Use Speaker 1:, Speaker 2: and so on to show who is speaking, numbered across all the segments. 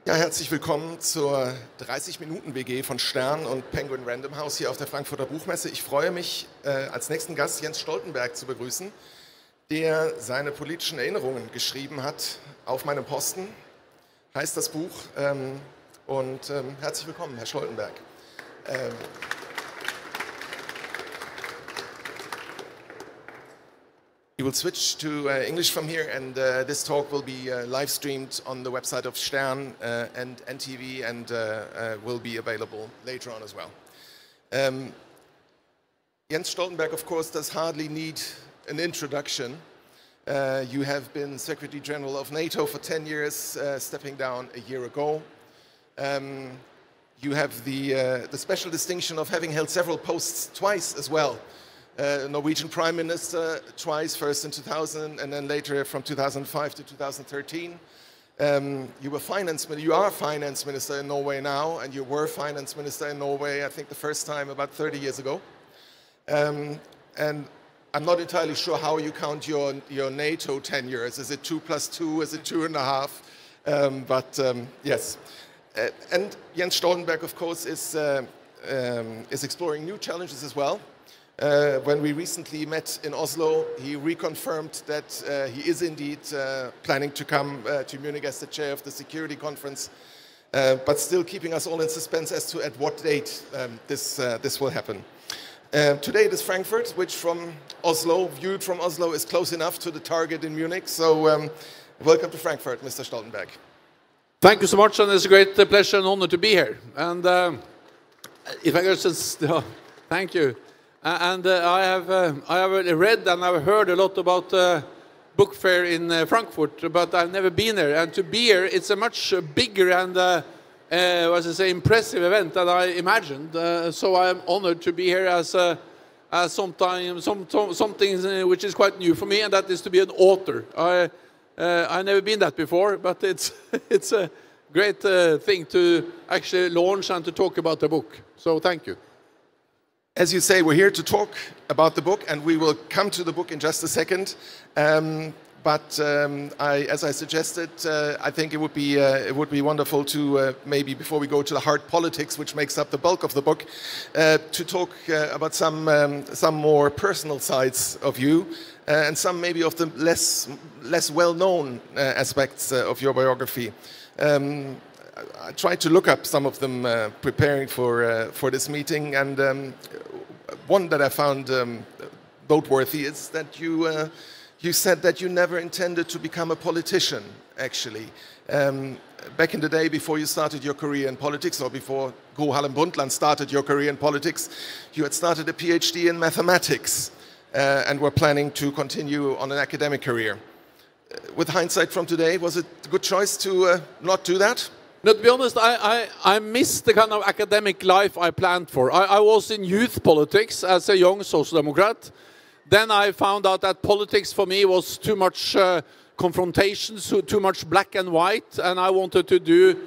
Speaker 1: Ja, herzlich willkommen zur 30-Minuten-WG von Stern und Penguin Random House hier auf der Frankfurter Buchmesse. Ich freue mich, als nächsten Gast Jens Stoltenberg zu begrüßen, der seine politischen Erinnerungen geschrieben hat auf meinem Posten, heißt das Buch. Herzlich willkommen, Herr Stoltenberg. We will switch to English from here, and this talk will be live streamed on the website of Stern and NTV, and will be available later on as well. Jens Stoltenberg, of course, does hardly need an introduction. You have been Secretary General of NATO for 10 years, stepping down a year ago. You have the special distinction of having held several posts twice as well. Norwegian Prime Minister twice, first in 2000 and then later from 2005 to 2013. You are Finance Minister in Norway now, and you were Finance Minister in Norway, I think the first time about 30 years ago. And I'm not entirely sure how you count your NATO tenures. Is it 2 + 2? Is it 2.5? Yes. And Jens Stoltenberg, of course, is exploring new challenges as well. When we recently met in Oslo, he reconfirmed that he is indeed planning to come to Munich as the chair of the security conference, but still keeping us all in suspense as to at what date this will happen. Today it is Frankfurt, which viewed from Oslo, is close enough to the target in Munich. So welcome to Frankfurt, Mr. Stoltenberg.
Speaker 2: Thank you so much, and it's a great pleasure and honor to be here. And if I could just, thank you. I have read and I've heard a lot about book fair in Frankfurt, but I've never been there. And to be here, it's a much bigger and impressive event than I imagined. So I am honored to be here as something which is quite new for me, and that is to be an author. I've never been that before, but it's a great thing to actually launch and to talk about the book. So thank you.
Speaker 1: As you say, we're here to talk about the book, and we will come to the book in just a second. As I suggested, I think it would be wonderful to maybe before we go to the hard politics, which makes up the bulk of the book, to talk about some more personal sides of you, and some maybe of the less well-known aspects of your biography. I tried to look up some of them preparing for this meeting, and one that I found noteworthy is that you said that you never intended to become a politician, actually. Back in the day, before you started your career in politics, or before Gro Harlem Brundtland started your career in politics, you had started a PhD in mathematics and were planning to continue on an academic career. With hindsight from today, was it a good choice to not do that?
Speaker 2: No, to be honest, I missed the kind of academic life I planned for. I was in youth politics as a young social democrat. Then I found out that politics for me was too much confrontations, too much black and white, and I wanted to do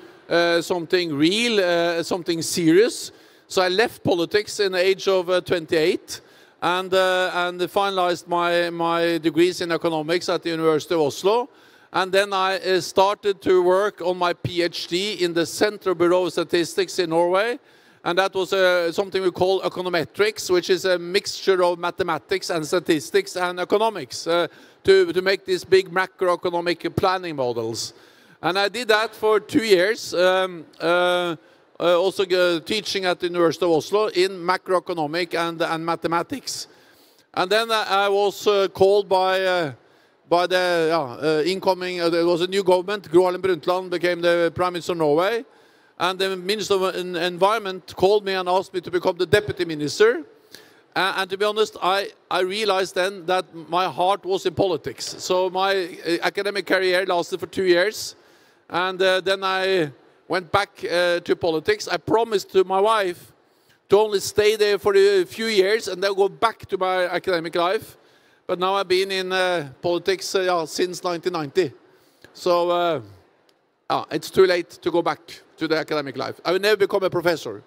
Speaker 2: something real, something serious. So I left politics in the age of 28 and finalized my degrees in economics at the University of Oslo. And then I started to work on my PhD in the Central Bureau of Statistics in Norway. And that was something we call econometrics, which is a mixture of mathematics and statistics and economics to make these big macroeconomic planning models. And I did that for 2 years, also teaching at the University of Oslo in macroeconomic and mathematics. And then I was called by the incoming, there was a new government. Gro Harlem Brundtland became the Prime Minister of Norway. And the Minister of Environment called me and asked me to become the Deputy Minister. And to be honest, I realized then that my heart was in politics. So my academic career lasted for 2 years. And then I went back to politics. I promised to my wife to only stay there for a few years and then go back to my academic life. But now I've been in politics since 1990. So it's too late to go back to the academic life. I will never become a professor.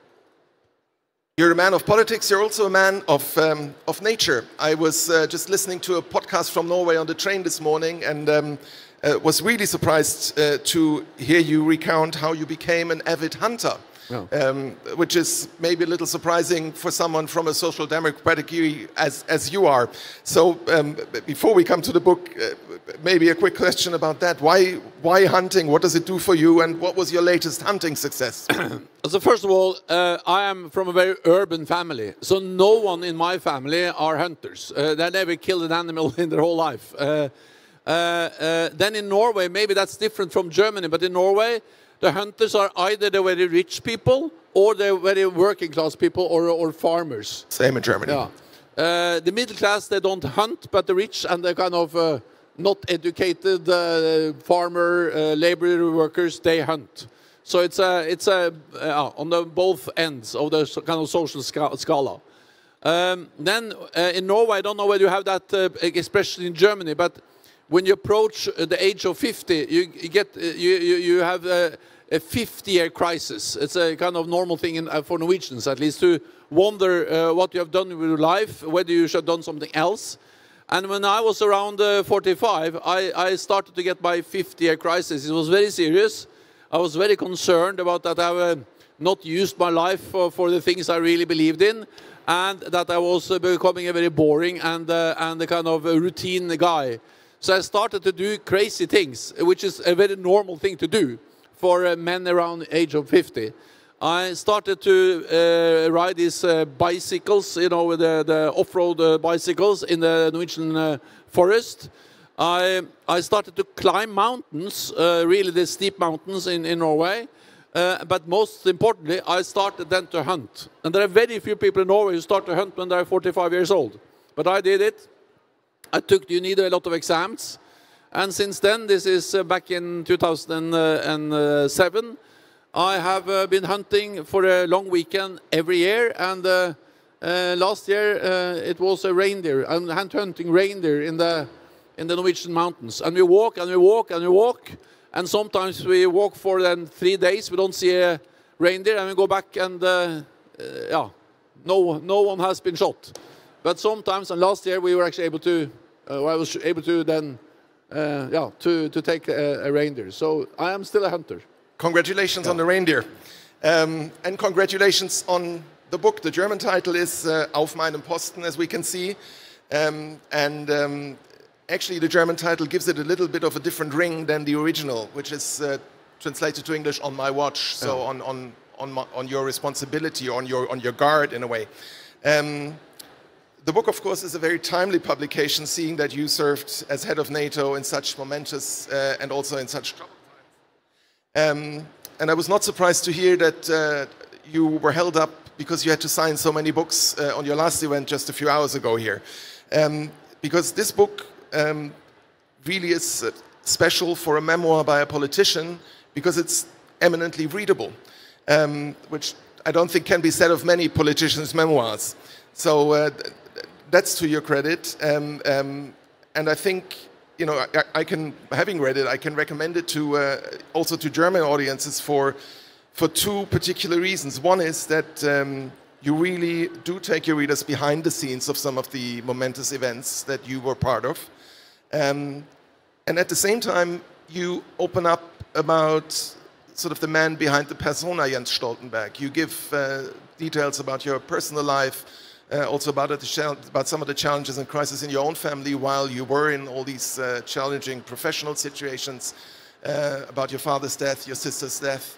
Speaker 1: You're a man of politics, you're also a man of nature. I was just listening to a podcast from Norway on the train this morning, and was really surprised to hear you recount how you became an avid hunter. Oh. Which is maybe a little surprising for someone from a social democratic as you are. So before we come to the book, maybe a quick question about that. Why hunting? What does it do for you? And what was your latest hunting success?
Speaker 2: So first of all, I am from a very urban family. So no one in my family are hunters. They never killed an animal in their whole life. Then in Norway, maybe that's different from Germany, but in Norway, the hunters are either the very rich people or the very working class people or farmers.
Speaker 1: Same in Germany.
Speaker 2: Yeah. The middle class, they don't hunt, but the rich and the kind of not educated farmer, labor workers, they hunt. So it's on the both ends of the kind of social scala. Then in Norway, I don't know whether you have that, especially in Germany, but when you approach the age of 50, you have a 50-year crisis. It's a kind of normal thing for Norwegians, at least, to wonder what you have done with your life, whether you should have done something else. And when I was around 45, I started to get my 50-year crisis. It was very serious. I was very concerned about that I have not used my life for the things I really believed in, and that I was becoming a very boring and a kind of a routine guy. So I started to do crazy things, which is a very normal thing to do for men around the age of 50. I started to ride these bicycles, you know, the off-road bicycles in the Norwegian forest. I started to climb mountains, really the steep mountains in Norway. But most importantly, I started then to hunt. And there are very few people in Norway who start to hunt when they're 45 years old. But I did it. You need a lot of exams. And since then, this is back in 2007, I have been hunting for a long weekend every year. And last year, it was a reindeer. I'm hunting reindeer in the Norwegian mountains. And we walk and we walk and we walk. And sometimes we walk for then 3 days. We don't see a reindeer. And we go back and, yeah, no one has been shot. But sometimes, and last year, we were actually able to, I was able to then, yeah, to take a reindeer. So I am still a hunter.
Speaker 1: Congratulations on the reindeer. And congratulations on the book. The German title is Auf meinem Posten, as we can see. Actually, the German title gives it a little bit of a different ring than the original, which is translated to English, on my watch. So on your responsibility, on your guard, in a way. The book, of course, is a very timely publication, seeing that you served as head of NATO in such momentous and also in such troubled times. And I was not surprised to hear that you were held up because you had to sign so many books on your last event just a few hours ago here. Because this book really is special for a memoir by a politician, because it's eminently readable, which I don't think can be said of many politicians' memoirs. So that's to your credit, and I think, you know, having read it, I can recommend it to also to German audiences for two particular reasons. One is that you really do take your readers behind the scenes of some of the momentous events that you were part of, and at the same time you open up about sort of the man behind the persona Jens Stoltenberg. You give details about your personal life. Also about some of the challenges and crises in your own family while you were in all these challenging professional situations, about your father's death, your sister's death.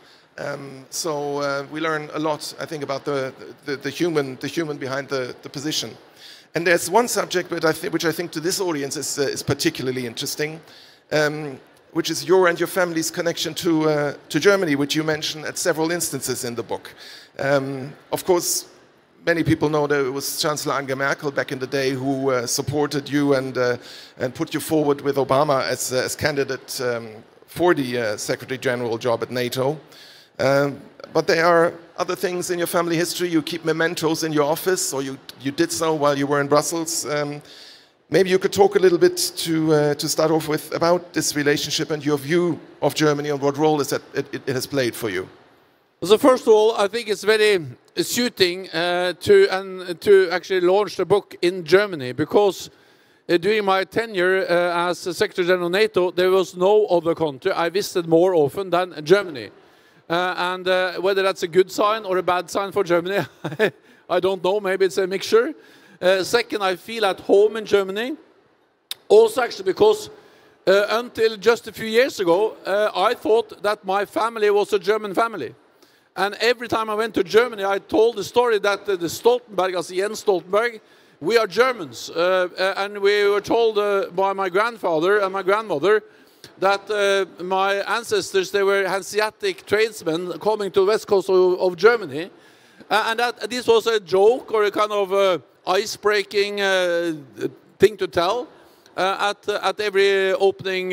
Speaker 1: So we learn a lot, I think, about the human behind the position. And there's one subject which I think to this audience is particularly interesting, which is your and your family's connection to Germany, which you mention at several instances in the book. Of course, many people know that it was Chancellor Angela Merkel back in the day who supported you and put you forward with Obama as candidate for the Secretary General job at NATO. But there are other things in your family history. You keep mementos in your office, or you did so while you were in Brussels. Maybe you could talk a little bit to start off with about this relationship and your view of Germany and what role it has played for you.
Speaker 2: So first of all, I think it's very suiting to actually launch the book in Germany, because during my tenure as Secretary General of NATO, there was no other country I visited more often than Germany. And whether that's a good sign or a bad sign for Germany, I don't know. Maybe it's a mixture. Second, I feel at home in Germany. Also, actually, because until just a few years ago, I thought that my family was a German family. And every time I went to Germany, I told the story that the Stoltenberg, as Jens Stoltenberg, we are Germans. And we were told by my grandfather and my grandmother that my ancestors, they were Hanseatic tradesmen coming to the west coast of Germany. And that this was a joke or a kind of ice-breaking thing to tell at every opening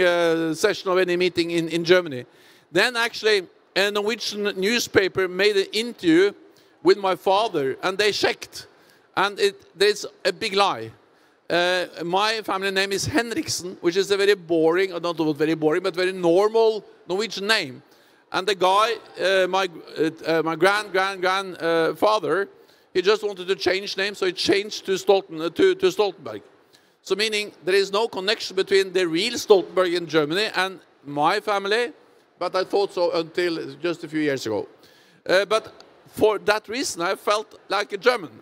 Speaker 2: session of any meeting in Germany. Then actually a Norwegian newspaper made an interview with my father, and they checked. And there's a big lie. My family name is Henriksen, which is a very boring, not very boring, but very normal Norwegian name. And the guy, my grandfather, he just wanted to change name, so he changed to Stoltenberg. So meaning there is no connection between the real Stoltenberg in Germany and my family, but I thought so until just a few years ago. But for that reason, I felt like a German.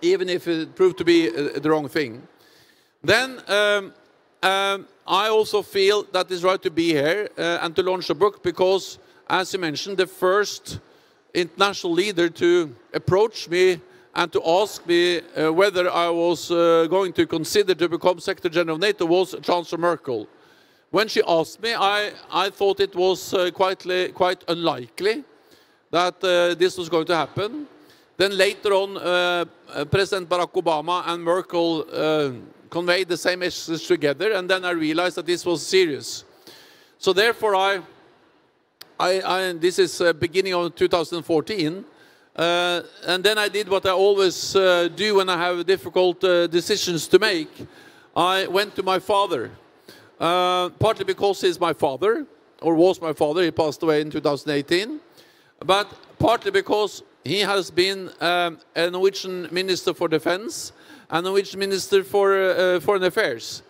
Speaker 2: Even if it proved to be the wrong thing. Then I also feel that it's right to be here and to launch a book because, as you mentioned, the first international leader to approach me and to ask me whether I was going to consider to become Secretary General of NATO was Chancellor Merkel. When she asked me, I thought it was quite unlikely that this was going to happen. Then later on, President Barack Obama and Merkel conveyed the same message together, and then I realized that this was serious. So therefore, this is beginning of 2014, and then I did what I always do when I have difficult decisions to make. I went to my father, partly because he's my father, or was my father. He passed away in 2018, but partly because he has been a Norwegian Minister for Defense and Norwegian Minister for Foreign Affairs.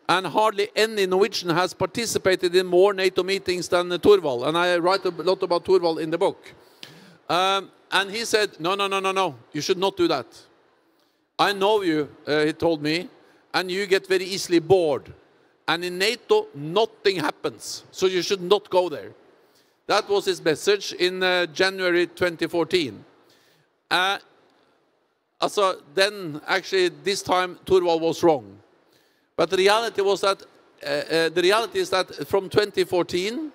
Speaker 2: And hardly any Norwegian has participated in more NATO meetings than Thorvald. And I write a lot about Thorvald in the book. And he said, no, you should not do that. I know you, he told me, and you get very easily bored. And in NATO, nothing happens, so you should not go there. That was his message in January 2014. Then, actually, this time, Thorvald was wrong. But the reality was that is that from 2014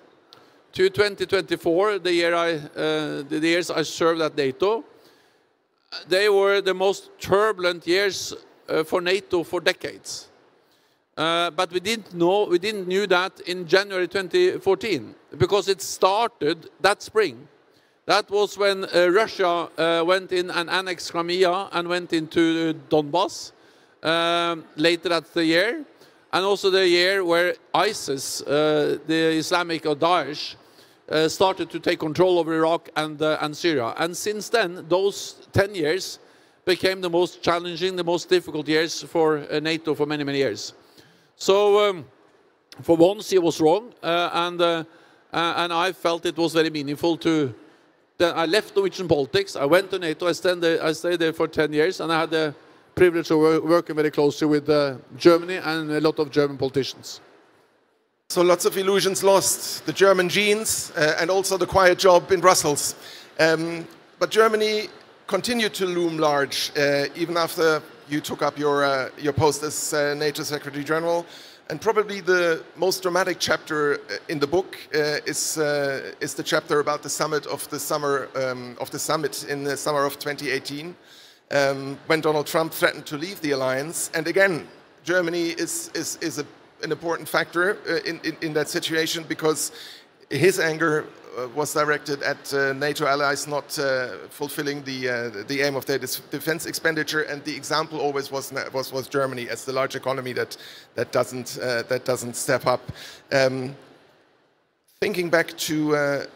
Speaker 2: to 2024, the years I served at NATO, they were the most turbulent years for NATO for decades. But we didn't know that in January 2014 because it started that spring. That was when Russia went in and annexed Crimea and went into Donbass later that year, and also the year where ISIS, the Islamic or Daesh, started to take control over Iraq and Syria. And since then, those 10 years became the most challenging, the most difficult years for NATO for many, many years. So for once he was wrong, and I felt it was very meaningful to. I left Norwegian politics. I went to NATO. I stayed there for 10 years, and I had the privilege of working very closely with Germany and a lot of German politicians.
Speaker 1: So lots of illusions lost, the German genes, and also the quiet job in Brussels. But Germany continued to loom large even after you took up your post as NATO Secretary General. And probably the most dramatic chapter in the book is the chapter about the summit of the summer in the summer of 2018, when Donald Trump threatened to leave the alliance. And again, Germany is an important factor in that situation because his anger was directed at NATO allies not fulfilling the aim of their defense expenditure, and the example always was Germany as the large economy that doesn't step up. Thinking back to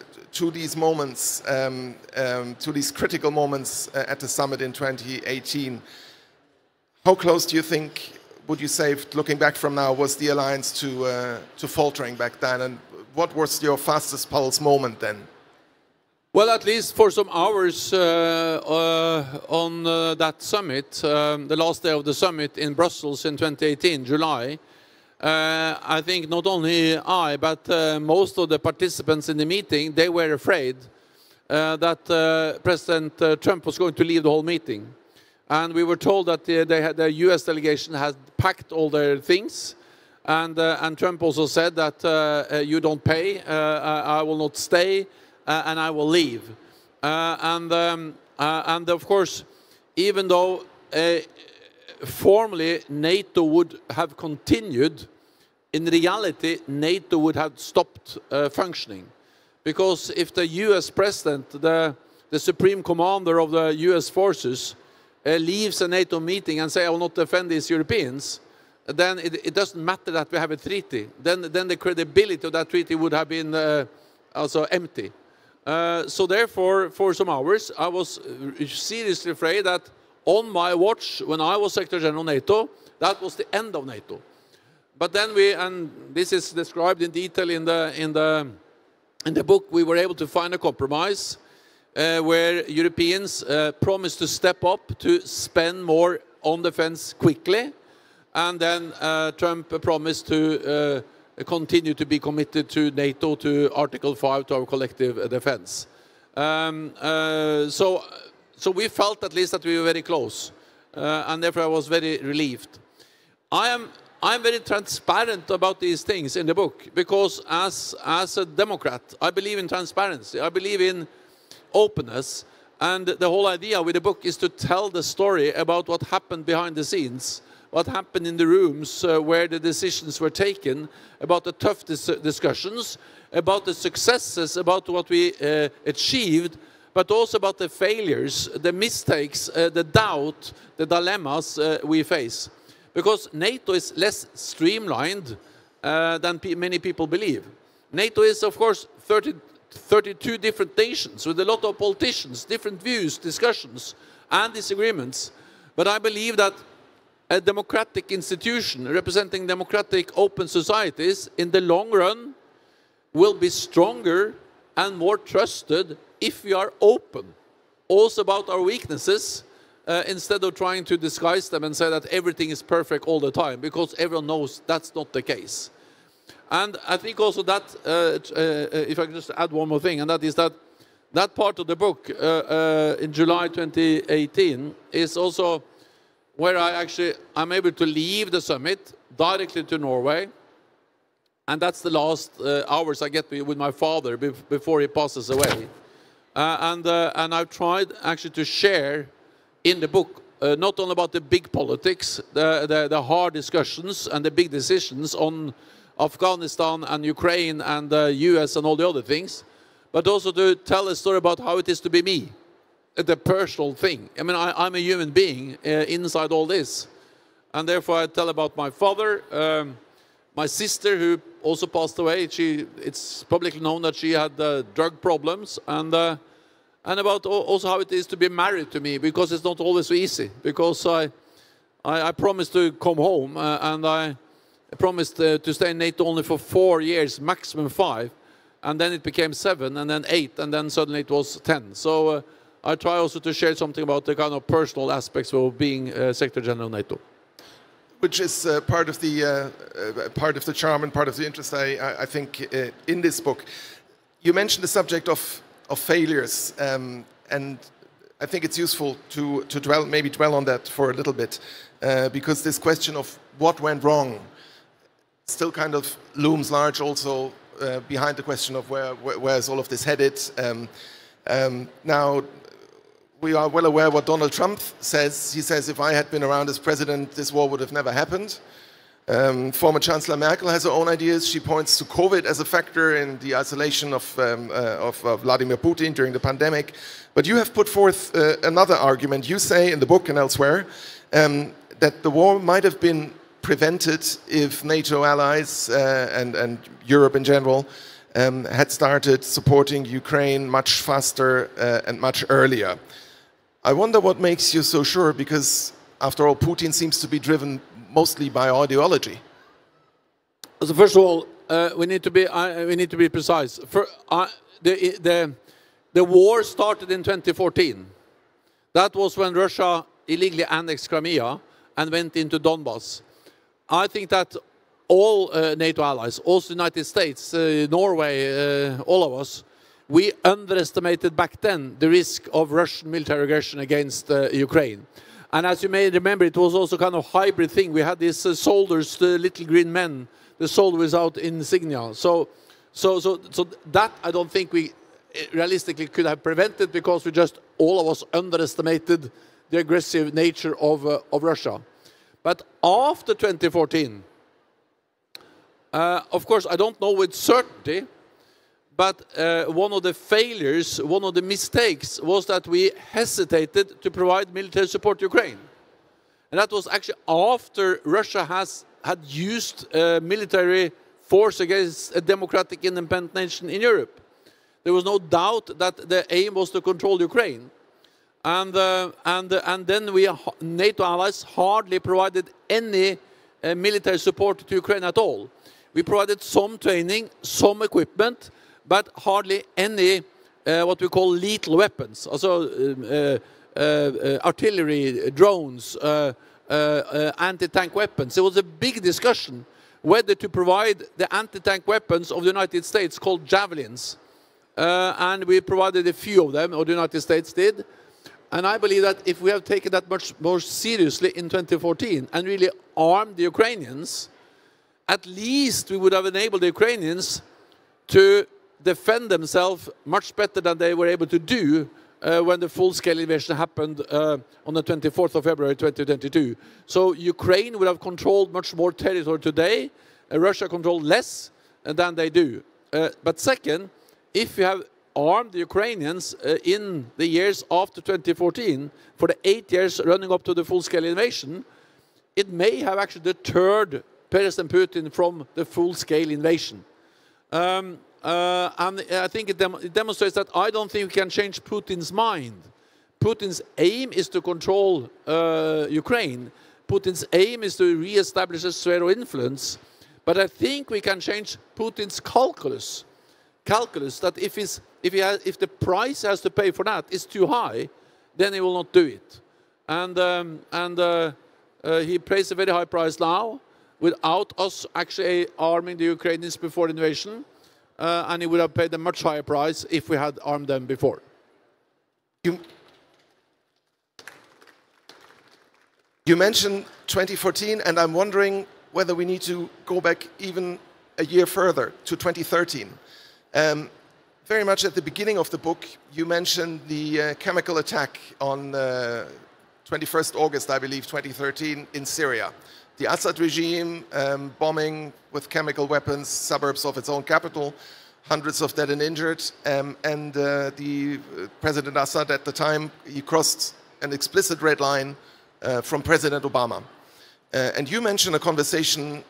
Speaker 1: these moments, to these critical moments at the summit in 2018, how close do you think would you say, looking back from now, was the alliance to faltering back then? And what was your fastest pulse moment then?
Speaker 2: Well, at least for some hours on that summit, the last day of the summit in Brussels in 2018, July, I think not only I, but most of the participants in the meeting, they were afraid that President Trump was going to leave the whole meeting. And we were told that the US delegation had packed all their things. And Trump also said that you don't pay, I will not stay, and I will leave. And of course, even though formally NATO would have continued, in reality NATO would have stopped functioning. Because if the US president, the supreme commander of the US forces, leaves a NATO meeting and say, I will not defend these Europeans, then it doesn't matter that we have a treaty. Then the credibility of that treaty would have been also empty. So therefore, for some hours, I was seriously afraid that on my watch, when I was Secretary General of NATO, that was the end of NATO. But then and this is described in detail in the book, we were able to find a compromise where Europeans promised to step up to spend more on defense quickly, and then Trump promised to continue to be committed to NATO, to Article 5, to our collective defense. So we felt at least that we were very close, and therefore I was very relieved. I'm very transparent about these things in the book, because as a Democrat, I believe in transparency, I believe in openness, and the whole idea with the book is to tell the story about what happened behind the scenes, what happened in the rooms where the decisions were taken, about the tough discussions, about the successes, about what we achieved, but also about the failures, the mistakes, the doubt, the dilemmas we face. Because NATO is less streamlined than many people believe. NATO is, of course, 32 different nations with a lot of politicians, different views, discussions, and disagreements. But I believe that a democratic institution representing democratic open societies in the long run will be stronger and more trusted if we are open also about our weaknesses, instead of trying to disguise them and say that everything is perfect all the time, because everyone knows that's not the case. And I think also that, if I can just add one more thing, and that is that that part of the book in July 2018 is also where I'm able to leave the summit directly to Norway. And that's the last hours I get with my father before he passes away. And I've tried actually to share in the book not only about the big politics, the hard discussions and the big decisions on Afghanistan and Ukraine and the US and all the other things, but also to tell a story about how it is to be me, the personal thing. I mean, I'm a human being inside all this. And therefore I tell about my father, my sister who also passed away. It's publicly known that she had drug problems, and about also how it is to be married to me, because it's not always so easy, because I promised to come home and I promised to stay in NATO only for 4 years, maximum 5, and then it became 7, and then 8, and then suddenly it was 10. So I try also to share something about the kind of personal aspects of being Secretary General of NATO.
Speaker 1: Which is part of the charm and part of the interest, I think, in this book. You mentioned the subject of failures, and I think it's useful to maybe dwell on that for a little bit, because this question of what went wrong still kind of looms large also behind the question of where is all of this headed. Now, we are well aware what Donald Trump says. He says, if I had been around as president, this war would have never happened. Former Chancellor Merkel has her own ideas. She points to COVID as a factor in the isolation of Wladimir Putin during the pandemic. But you have put forth another argument. You say in the book and elsewhere that the war might have been prevented if NATO allies and Europe in general had started supporting Ukraine much faster and much earlier. I wonder what makes you so sure, because after all, Putin seems to be driven mostly by ideology.
Speaker 2: So first of all, we need to be precise. The war started in 2014. That was when Russia illegally annexed Crimea and went into Donbass. I think that all NATO allies, also the United States, Norway, all of us, we underestimated back then the risk of Russian military aggression against Ukraine. And as you may remember, it was also kind of hybrid thing. We had these soldiers, the little green men, the soldier without insignia. So that I don't think we realistically could have prevented, because we just, all of us, underestimated the aggressive nature of Russia. But after 2014, of course, I don't know with certainty, but one of the failures, one of the mistakes, was that we hesitated to provide military support to Ukraine. And that was actually after Russia had used military force against a democratic independent nation in Europe. There was no doubt that the aim was to control Ukraine. And then we, NATO allies, hardly provided any military support to Ukraine at all. We provided some training, some equipment, but hardly any what we call lethal weapons, also artillery, drones, anti-tank weapons. There was a big discussion whether to provide the anti-tank weapons of the United States called javelins. And we provided a few of them, or the United States did. And I believe that if we have taken that much more seriously in 2014 and really armed the Ukrainians, at least we would have enabled the Ukrainians to defend themselves much better than they were able to do when the full-scale invasion happened on the 24th of February 2022. So Ukraine would have controlled much more territory today, Russia controlled less than they do. But second, if you have armed the Ukrainians in the years after 2014, for the 8 years running up to the full-scale invasion, it may have actually deterred President Putin from the full-scale invasion. And I think it demonstrates that I don't think we can change Putin's mind. Putin's aim is to control Ukraine. Putin's aim is to re-establish a sphere of influence. But I think we can change Putin's calculus that if the price he has to pay for that is too high, then he will not do it. And he pays a very high price now without us actually arming the Ukrainians before the invasion. And he would have paid a much higher price if we had armed them before.
Speaker 1: You mentioned 2014, and I'm wondering whether we need to go back even a year further to 2013. Very much at the beginning of the book, you mentioned the chemical attack on 21st August, I believe, 2013 in Syria. The Assad regime bombing with chemical weapons suburbs of its own capital, hundreds of dead and injured, and the President Assad at the time, he crossed an explicit red line from President Obama. And you mentioned a conversation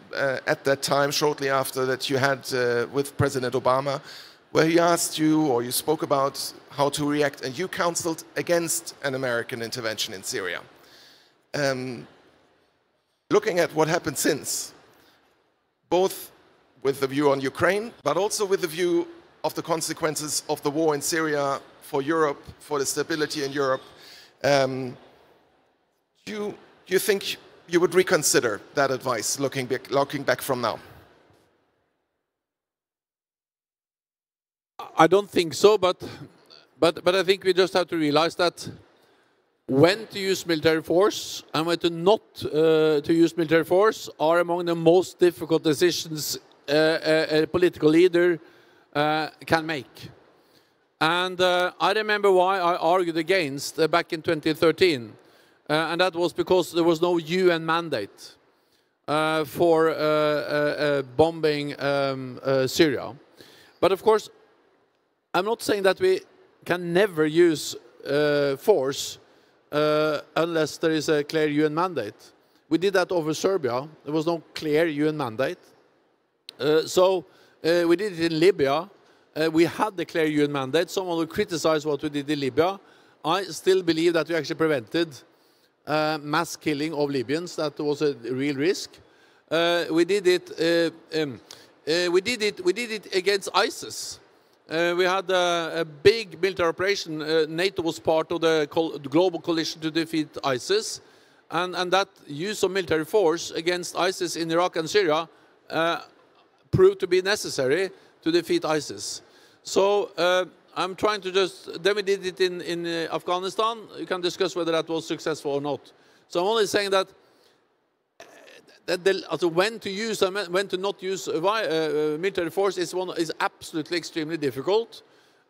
Speaker 1: at that time, shortly after, that you had with President Obama, where he asked you, or you spoke about how to react, and you counseled against an American intervention in Syria. Looking at what happened since, both with the view on Ukraine, but also with the view of the consequences of the war in Syria for Europe, for the stability in Europe, do you think you would reconsider that advice looking back from now?
Speaker 2: I don't think so, but I think we just have to realize that when to use military force and when to not to use military force are among the most difficult decisions a political leader can make. And I remember why I argued against back in 2013, and that was because there was no UN mandate for bombing Syria. But of course, I'm not saying that we can never use force unless there is a clear UN mandate. We did that over Serbia. There was no clear UN mandate. So we did it in Libya. We had the clear UN mandate. Someone will criticize what we did in Libya. I still believe that we actually prevented mass killing of Libyans. That was a real risk. We did it against ISIS. We had a big military operation. NATO was part of the global coalition to defeat ISIS. And that use of military force against ISIS in Iraq and Syria proved to be necessary to defeat ISIS. So I'm trying to just, then we did it in Afghanistan. You can discuss whether that was successful or not. So I'm only saying that, when to use and when to not use military force is absolutely extremely difficult.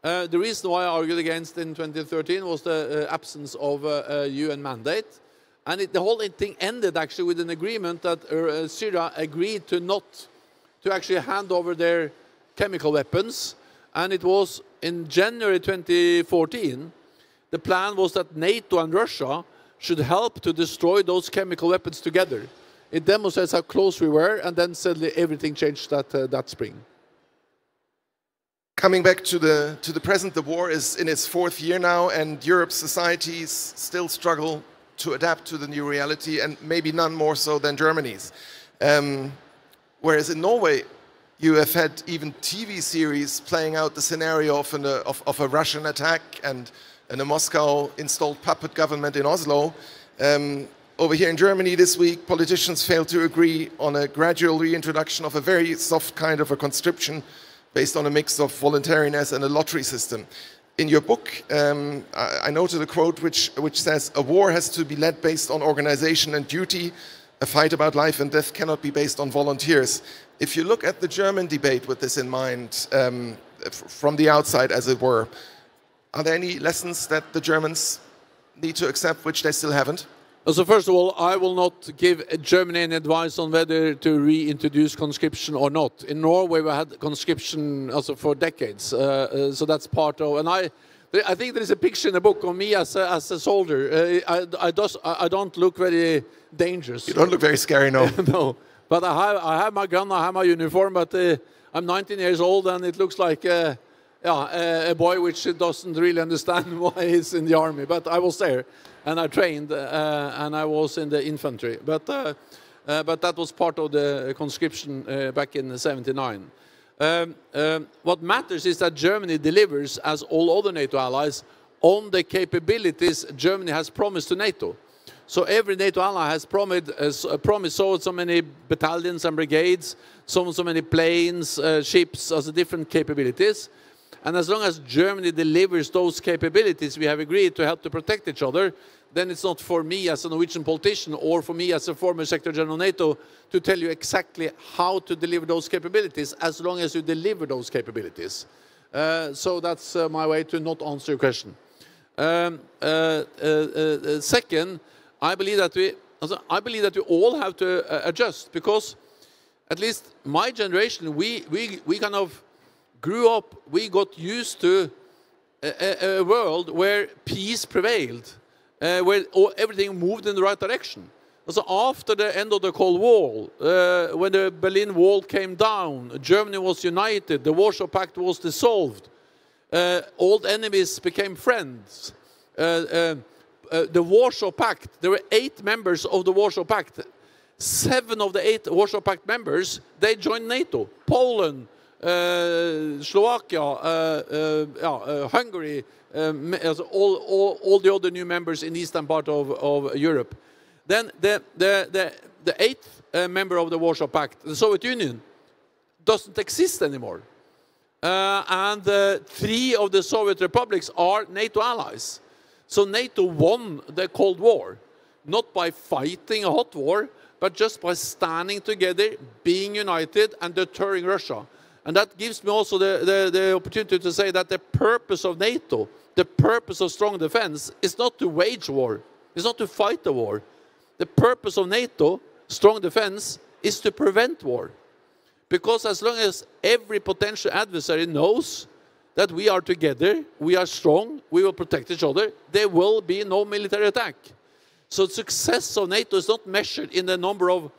Speaker 2: The reason why I argued against in 2013 was the absence of a UN mandate. And the whole thing ended actually with an agreement that Syria agreed to actually hand over their chemical weapons. And it was in January 2014, the plan was that NATO and Russia should help to destroy those chemical weapons together. It demonstrates how close we were, and then suddenly everything changed that spring.
Speaker 1: Coming back to the present, the war is in its 4th year now, and Europe's societies still struggle to adapt to the new reality, and maybe none more so than Germany's. Whereas in Norway, you have had even TV series playing out the scenario of a Russian attack and a Moscow-installed puppet government in Oslo. Over here in Germany this week, politicians failed to agree on a gradual reintroduction of a very soft kind of a conscription based on a mix of voluntariness and a lottery system. In your book, I noted a quote which says, "A war has to be led based on organization and duty. A fight about life and death cannot be based on volunteers." If you look at the German debate with this in mind, from the outside as it were, are there any lessons that the Germans need to accept which they still haven't?
Speaker 2: So first of all, I will not give Germany any advice on whether to reintroduce conscription or not. In Norway, we had conscription also for decades, so that's part of. And I think there is a picture in the book of me as a soldier. I don't look very dangerous.
Speaker 1: You don't look very scary, no.
Speaker 2: No, but I have my gun, I have my uniform, but I'm 19 years old, and it looks like a boy which doesn't really understand why he's in the army. But I was there. And I trained, and I was in the infantry. But that was part of the conscription back in '79. What matters is that Germany delivers, as all other NATO allies, on the capabilities Germany has promised to NATO. So every NATO ally has promised so many battalions and brigades, so many planes, ships, also different capabilities. And as long as Germany delivers those capabilities we have agreed to help to protect each other, then it's not for me as a Norwegian politician or for me as a former Secretary General of NATO to tell you exactly how to deliver those capabilities, as long as you deliver those capabilities. So that's my way to not answer your question. Second, I believe that we all have to adjust, because at least my generation, we kind of grew up, we got used to a world where peace prevailed, where everything moved in the right direction. So after the end of the Cold War, when the Berlin Wall came down, Germany was united, the Warsaw Pact was dissolved, old enemies became friends. The Warsaw Pact, there were 8 members of the Warsaw Pact. 7 of the 8 Warsaw Pact members, they joined NATO. Poland, Slovakia, Hungary, all the other new members in the eastern part of Europe. Then the 8th member of the Warsaw Pact, the Soviet Union, doesn't exist anymore. And 3 of the Soviet republics are NATO allies. So NATO won the Cold War, not by fighting a hot war, but just by standing together, being united, and deterring Russia. And that gives me also the opportunity to say that the purpose of NATO, the purpose of strong defense, is not to wage war. It's not to fight the war. The purpose of NATO, strong defense, is to prevent war. Because as long as every potential adversary knows that we are together, we are strong, we will protect each other, there will be no military attack. So the success of NATO is not measured in the number of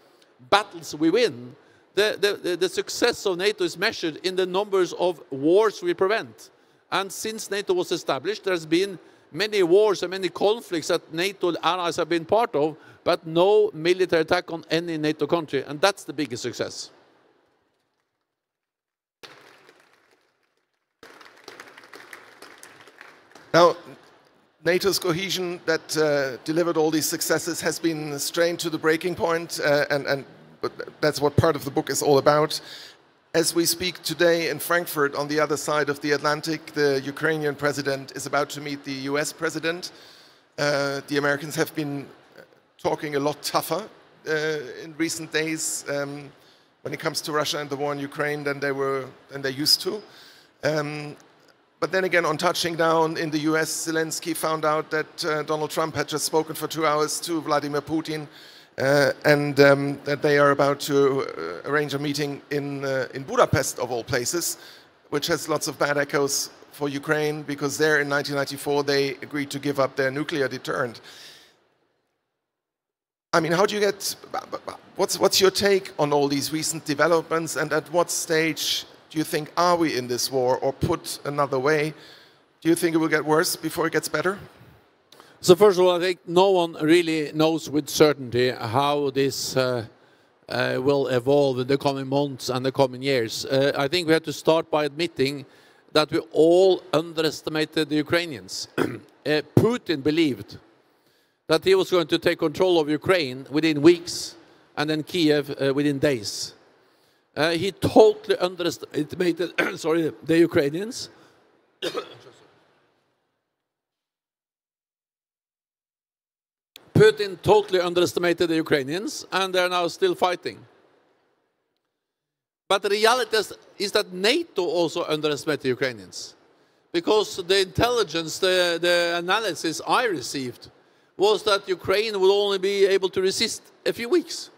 Speaker 2: battles we win. The success of NATO is measured in the numbers of wars we prevent. And since NATO was established, there's been many wars and many conflicts that NATO allies have been part of, but no military attack on any NATO country, and that's the biggest success.
Speaker 1: Now, NATO's cohesion that delivered all these successes has been strained to the breaking point, but that's what part of the book is all about. As we speak today in Frankfurt, on the other side of the Atlantic, the Ukrainian president is about to meet the US president. The Americans have been talking a lot tougher in recent days when it comes to Russia and the war in Ukraine than they used to. But then again, on touching down in the US, Zelenskyj found out that Donald Trump had just spoken for 2 hours to Vladimir Putin, and that they are about to arrange a meeting in Budapest, of all places, which has lots of bad echoes for Ukraine, because there in 1994 they agreed to give up their nuclear deterrent. I mean, how do you get, what's your take on all these recent developments, and at what stage do you think are we in this war? Or put another way, do you think it will get worse before it gets better?
Speaker 2: So first of all, I think no one really knows with certainty how this will evolve in the coming months and the coming years. I think we have to start by admitting that we all underestimated the Ukrainians. Putin believed that he was going to take control of Ukraine within weeks and then Kiev within days. He totally underestimated the Ukrainians. Putin totally underestimated the Ukrainians, and they're now still fighting. But the reality is that NATO also underestimated the Ukrainians, because the intelligence, the analysis I received was that Ukraine will only be able to resist a few weeks.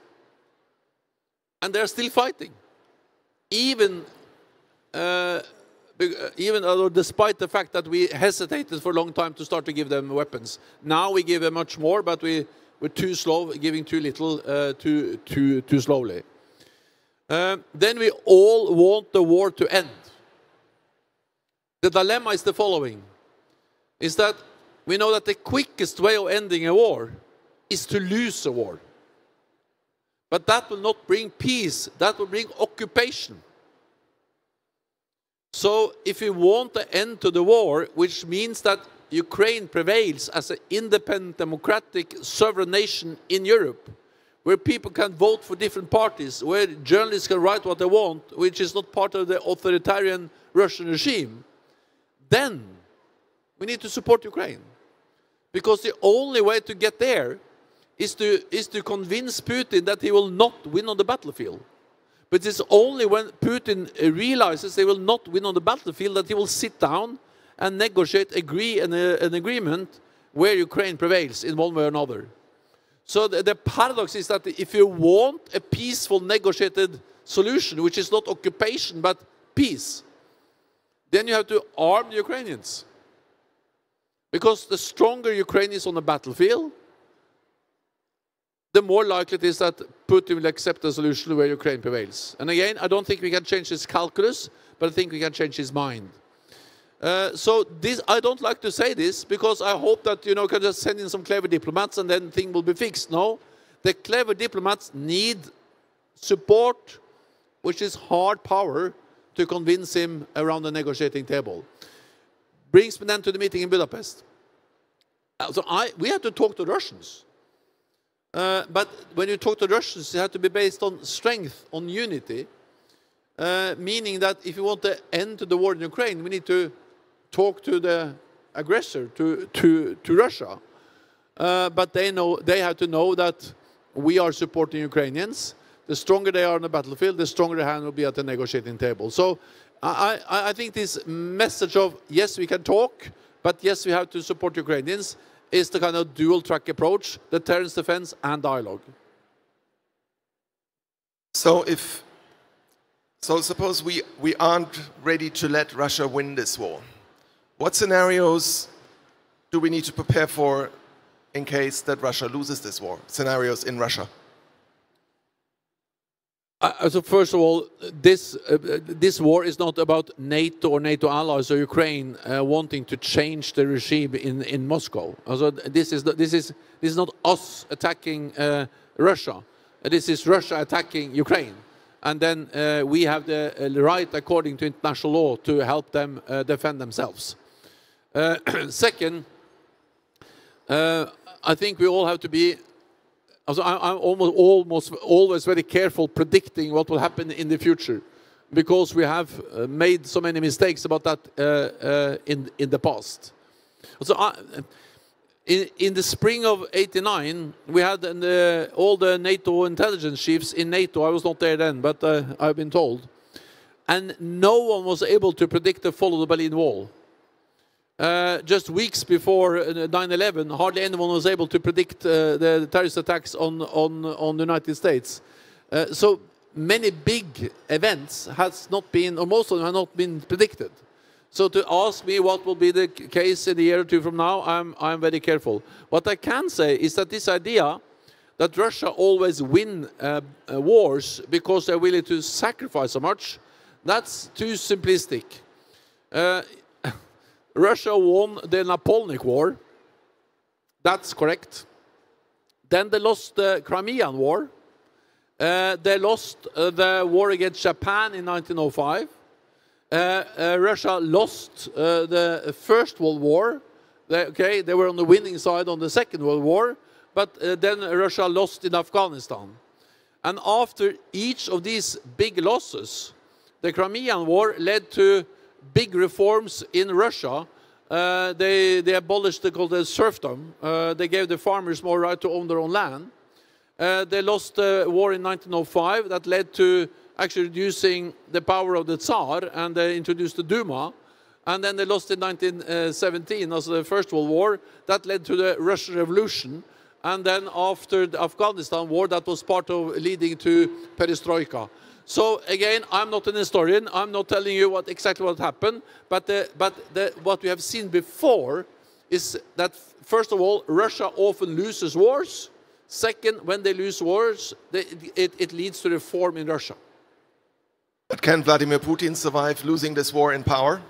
Speaker 2: And they're still fighting. Even despite the fact that we hesitated for a long time to start to give them weapons. Now we give them much more, but we're too slow, giving too little too slowly. Then we all want the war to end. The dilemma is the following, is that we know that the quickest way of ending a war is to lose a war. But that will not bring peace, that will bring occupation. So if we want an end to the war, which means that Ukraine prevails as an independent, democratic, sovereign nation in Europe, where people can vote for different parties, where journalists can write what they want, which is not part of the authoritarian Russian regime, then we need to support Ukraine. Because the only way to get there is to convince Putin that he will not win on the battlefield. But it's only when Putin realizes he will not win on the battlefield that he will sit down and negotiate, agree an agreement where Ukraine prevails in one way or another. So the paradox is that if you want a peaceful negotiated solution, which is not occupation but peace, then you have to arm the Ukrainians. Because the stronger Ukraine is on the battlefield, the more likely it is that Putin will accept a solution where Ukraine prevails. And again, I don't think we can change his calculus, but I think we can change his mind. So I don't like to say this, because I hope that, you know, can just send in some clever diplomats and then things will be fixed. No, the clever diplomats need support, which is hard power, to convince him around the negotiating table. Brings me then to the meeting in Budapest. So we have to talk to Russians. But when you talk to Russians, it has to be based on strength, on unity, meaning that if you want to end the war in Ukraine, we need to talk to the aggressor, to Russia. But they have to know that we are supporting Ukrainians. The stronger they are on the battlefield, the stronger their hand will be at the negotiating table. So I think this message of, yes, we can talk, but yes, we have to support Ukrainians, is the kind of dual-track approach, deterrence, defense, and dialogue.
Speaker 1: So suppose we aren't ready to let Russia win this war. What scenarios do we need to prepare for in case that Russia loses this war? Scenarios in Russia.
Speaker 2: So first of all, this war is not about NATO or NATO allies or Ukraine wanting to change the regime in Moscow. Also, this is not us attacking Russia. This is Russia attacking Ukraine, and then we have the right, according to international law, to help them defend themselves. Second, I think we all have to be. Also, I'm almost always very careful predicting what will happen in the future, because we have made so many mistakes about that in the past. So in the spring of '89, we had all the NATO intelligence chiefs in NATO. I was not there then, but I've been told. And no one was able to predict the fall of the Berlin Wall. Just weeks before 9/11, hardly anyone was able to predict the terrorist attacks on the United States. So many big events has not been, or most of them have not been predicted. So to ask me what will be the case in a year or two from now, I'm very careful. What I can say is that this idea that Russia always win wars because they're willing to sacrifice so much, that's too simplistic. Russia won the Napoleonic War. That's correct. Then they lost the Crimean War. They lost the war against Japan in 1905. Russia lost the First World War. They were on the winning side on the Second World War, but then Russia lost in Afghanistan. And after each of these big losses, the Crimean War led to big reforms in Russia. They abolished the serfdom. They gave the farmers more right to own their own land. They lost the war in 1905. That led to actually reducing the power of the Tsar, and they introduced the Duma. And then they lost in 1917, also the First World War. That led to the Russian Revolution. And then after the Afghanistan war, that was part of leading to perestroika. So again, I'm not an historian. I'm not telling you exactly what happened. But what we have seen before is that, first of all, Russia often loses wars. Second, when they lose wars, it leads to reform in Russia.
Speaker 1: But can Vladimir Putin survive losing this war in power?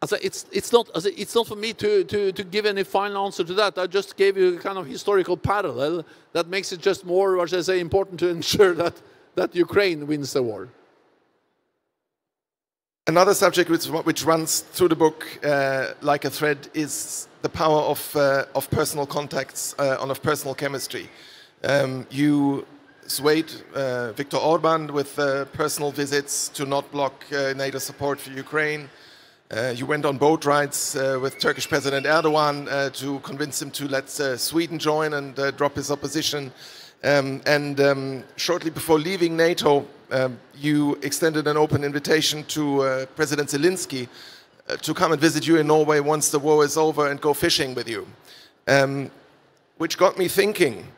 Speaker 2: It's not for me to give any final answer to that. I just gave you a kind of historical parallel that makes it just more, what should I say, important to ensure that Ukraine wins the war.
Speaker 1: Another subject which runs through the book like a thread is the power of personal contacts, of personal chemistry. You swayed Viktor Orban with personal visits to not block NATO support for Ukraine. You went on boat rides with Turkish President Erdogan to convince him to let Sweden join and drop his opposition. Shortly before leaving NATO, you extended an open invitation to President Selenskyj to come and visit you in Norway once the war is over and go fishing with you. Which got me thinking,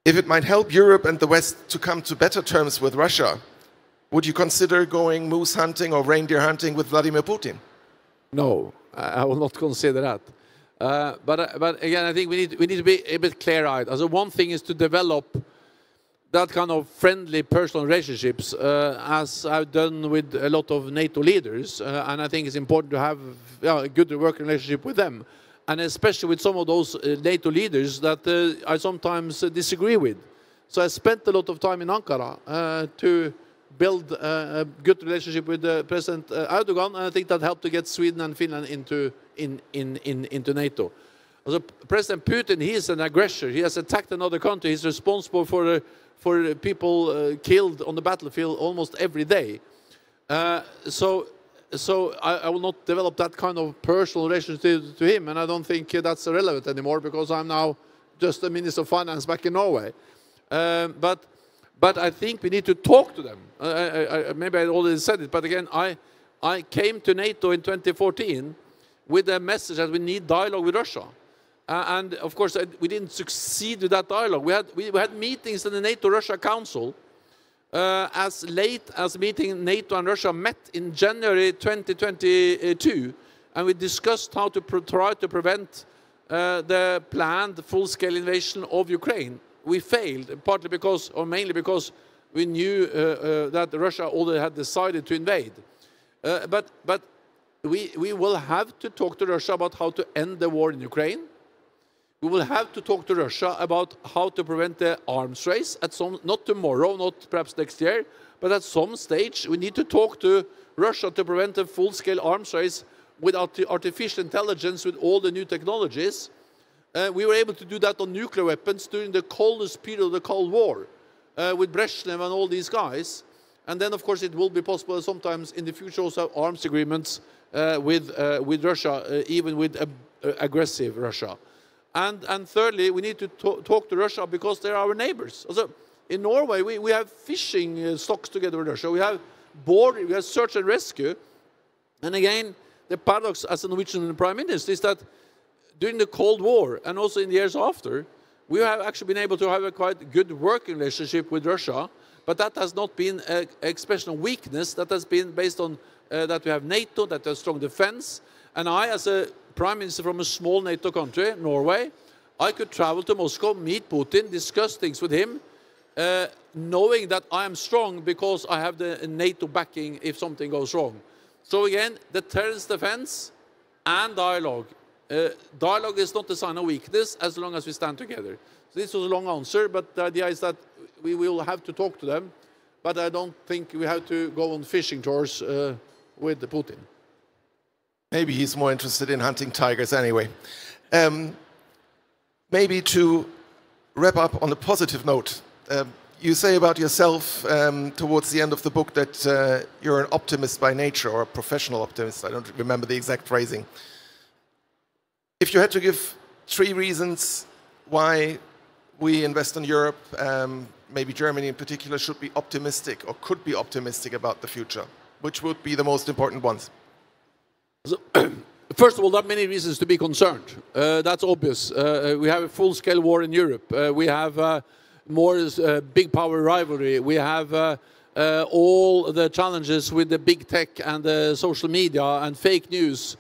Speaker 1: if it might help Europe and the West to come to better terms with Russia, would you consider going moose hunting or reindeer hunting with Vladimir Putin?
Speaker 2: No, I will not consider that. But again, I think we need to be a bit clear-eyed. Also, one thing is to develop that kind of friendly personal relationships, as I've done with a lot of NATO leaders, and I think it's important to have a good working relationship with them, and especially with some of those NATO leaders that I sometimes disagree with. So I spent a lot of time in Ankara to build a good relationship with President Erdogan, and I think that helped to get Sweden and Finland into NATO. Also, President Putin, he is an aggressor. He has attacked another country. He's responsible for people killed on the battlefield almost every day. So I will not develop that kind of personal relationship to him, and I don't think that's relevant anymore because I'm now just the Minister of Finance back in Norway. But I think we need to talk to them. Maybe I already said it, but again, I came to NATO in 2014 with a message that we need dialogue with Russia. And of course, we didn't succeed with that dialogue. We had meetings in the NATO-Russia Council as late as meeting NATO and Russia met in January 2022, and we discussed how to try to prevent the planned full-scale invasion of Ukraine. We failed, partly because, or mainly because, we knew that Russia already had decided to invade. But we will have to talk to Russia about how to end the war in Ukraine. We will have to talk to Russia about how to prevent the arms race at some, not tomorrow, not perhaps next year, but at some stage we need to talk to Russia to prevent a full-scale arms race with artificial intelligence, with all the new technologies. We were able to do that on nuclear weapons during the coldest period of the Cold War, with Brezhnev and all these guys. And then, of course, it will be possible sometimes in the future also have arms agreements with Russia, even with aggressive Russia. And thirdly, we need to talk to Russia because they're our neighbors. Also, in Norway, we have fishing stocks together with Russia. We have border, we have search and rescue. And again, the paradox as a Norwegian Prime Minister is that during the Cold War and also in the years after, we have actually been able to have a quite good working relationship with Russia, but that has not been an expression of weakness. That has been based on that we have NATO, that we have strong defense. And I, as a Prime Minister from a small NATO country, Norway, I could travel to Moscow, meet Putin, discuss things with him, knowing that I am strong because I have the NATO backing if something goes wrong. So again, deterrence, defense, and dialogue. Dialogue is not a sign of weakness as long as we stand together. So this was a long answer, but the idea is that we will have to talk to them, but I don't think we have to go on fishing tours with Putin.
Speaker 1: Maybe he's more interested in hunting tigers anyway. Maybe to wrap up on a positive note, you say about yourself towards the end of the book that you're an optimist by nature, or a professional optimist. I don't remember the exact phrasing. If you had to give 3 reasons why we in Western Europe, maybe Germany in particular, should be optimistic or could be optimistic about the future, which would be the most important ones?
Speaker 2: So, first of all, there are many reasons to be concerned. That's obvious. We have a full-scale war in Europe. We have more big power rivalry. We have all the challenges with the big tech and the social media and fake news.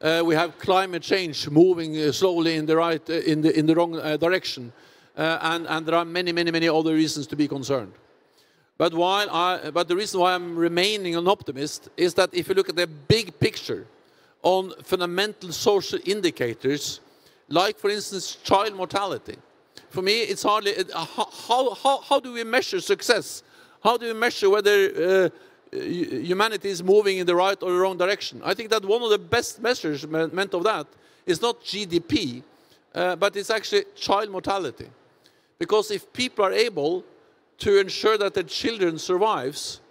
Speaker 2: We have climate change moving slowly in the wrong direction, and there are many other reasons to be concerned. But the reason why I'm remaining an optimist is that if you look at the big picture on fundamental social indicators, like for instance child mortality, for me it's hardly how do we measure success? How do we measure whether humanity is moving in the right or the wrong direction? I think that one of the best measurement of that is not GDP, but it's actually child mortality. Because if people are able to ensure that their children survives,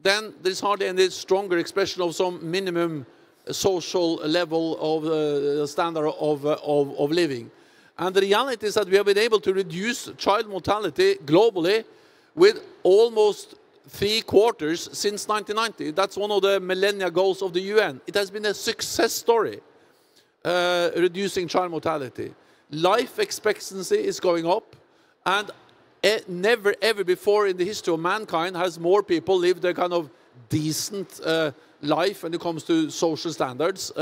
Speaker 2: then there's hardly any stronger expression of some minimum social level of standard of living. And the reality is that we have been able to reduce child mortality globally with almost 3/4 since 1990. That's one of the millennia goals of the UN. It has been a success story, reducing child mortality. Life expectancy is going up, and never ever before in the history of mankind has more people lived a kind of decent life when it comes to social standards,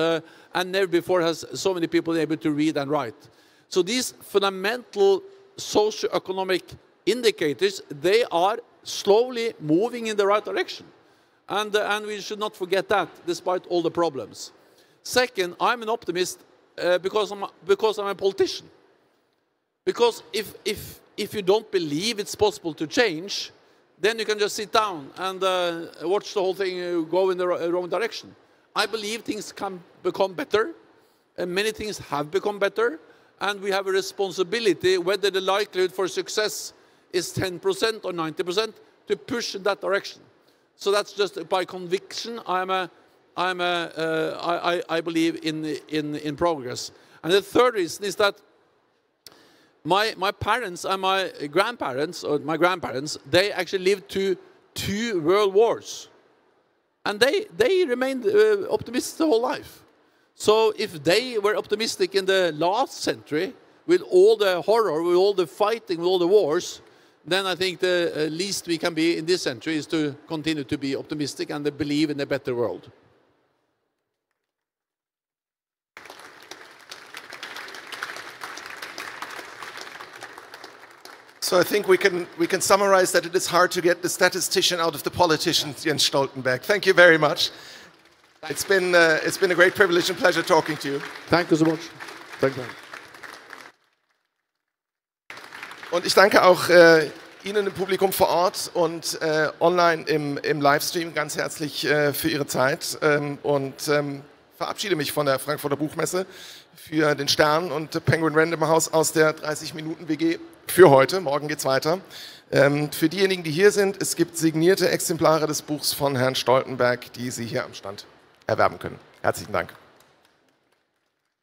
Speaker 2: and never before has so many people been able to read and write. So these fundamental socio-economic indicators, they are slowly moving in the right direction. And we should not forget that, despite all the problems. Second, I'm an optimist because I'm a politician. Because if you don't believe it's possible to change, then you can just sit down and watch the whole thing go in the wrong direction. I believe things can become better, and many things have become better, and we have a responsibility, whether the likelihood for success is 10% or 90%, to push in that direction. So that's just by conviction. I believe in progress. And the third reason is that my parents and my grandparents, they actually lived through 2 world wars. And they remained optimistic the whole life. So if they were optimistic in the last century, with all the horror, with all the fighting, with all the wars, then I think the least we can be in this century is to continue to be optimistic and to believe in a better world.
Speaker 1: So I think we can summarize that it is hard to get the statistician out of the politician, Jens Stoltenberg. Thank you very much. It's been a great privilege and pleasure talking to you.
Speaker 2: Thank you so much. Thank you.
Speaker 1: Und ich danke auch Ihnen im Publikum vor Ort und online im Livestream ganz herzlich für Ihre Zeit und verabschiede mich von der Frankfurter Buchmesse für den Stern und Penguin Random House aus der 30-Minuten-WG für heute. Morgen geht's weiter. Für diejenigen, die hier sind, es gibt signierte Exemplare des Buchs von Herrn Stoltenberg, die Sie hier am Stand erwerben können. Herzlichen Dank.